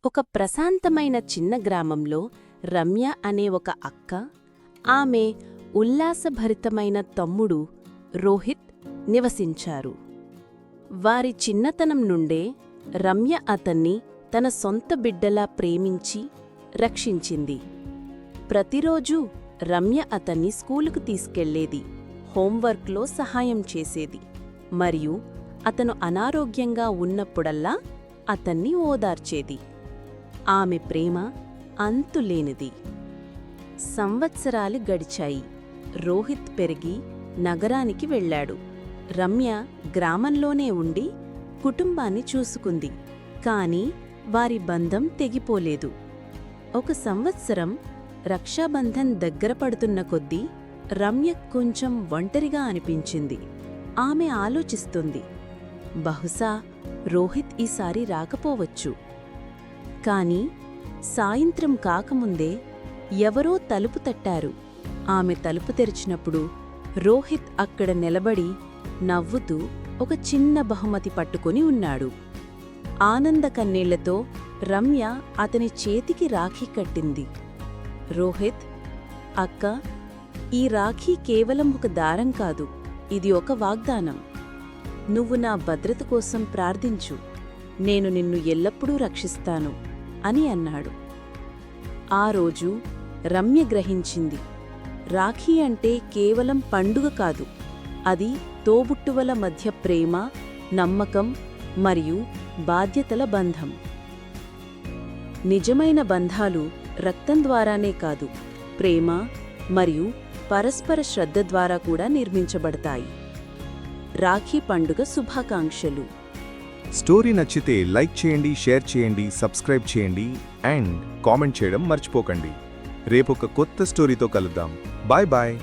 ఒక ప్రశాంతమైన చిన్న గ్రామంలో రమ్య అనే ఒక అక్క, ఆమె ఉల్లాసభరితమైన తమ్ముడు రోహిత్ నివసించారు. వారి చిన్నతనం నుండే రమ్య అతన్ని తన సొంత బిడ్డలా ప్రేమించి రక్షించింది. ప్రతిరోజూ రమ్య అతన్ని స్కూలుకు తీసుకెళ్లేది, హోంవర్క్లో సహాయం చేసేది మరియు అతను అనారోగ్యంగా ఉన్నప్పుడల్లా అతన్ని ఓదార్చేది. ఆమె ప్రేమ అంతులేనిది. సంవత్సరాలు గడిచాయి. రోహిత్ పెరిగి నగరానికి వెళ్ళాడు. రమ్య గ్రామంలోనే ఉండి కుటుంబాన్ని చూసుకుంది. కాని వారి బంధం తెగిపోలేదు. ఒక సంవత్సరం రక్షాబంధన్ దగ్గర పడుతున్న కొద్దీ రమ్య కొంచెం ఒంటరిగా అనిపించింది. ఆమె ఆలోచిస్తుంది, బహుశా రోహిత్ ఈసారి రాకపోవచ్చు. కాని సాయంత్రం కాకముందే ఎవరో తలుపు తట్టారు. ఆమె తలుపు తెరిచినప్పుడు రోహిత్ అక్కడ నిలబడి నవ్వుతూ ఒక చిన్న బహుమతి పట్టుకుని ఉన్నాడు. ఆనంద కన్నీళ్లతో రమ్య అతని చేతికి రాఖీ కట్టింది. రోహిత్, అక్క, ఈ రాఖీ కేవలం ఒక దారం కాదు, ఇది ఒక వాగ్దానం. నువ్వు నా భద్రత కోసం ప్రార్థించు, నేను నిన్ను ఎల్లప్పుడూ రక్షిస్తాను అని అన్నాడు. ఆ రోజు రమ్య గ్రహించింది, రాఖీ అంటే కేవలం పండుగ కాదు, అది తోబుట్టువల మధ్య ప్రేమ, నమ్మకం మరియు బాధ్యతల బంధం. నిజమైన బంధాలు రక్తం ద్వారానే కాదు, ప్రేమ మరియు పరస్పర శ్రద్ధ ద్వారా కూడా నిర్మించబడతాయి. రాఖీ పండుగ శుభాకాంక్షలు. స్టోరీ నచ్చితే లైక్ చేయండి, షేర్ చేయండి, సబ్స్క్రైబ్ చేయండి అండ్ కామెంట్ చేయడం మర్చిపోకండి. రేపొక కొత్త స్టోరీతో కలుద్దాం. Bye bye.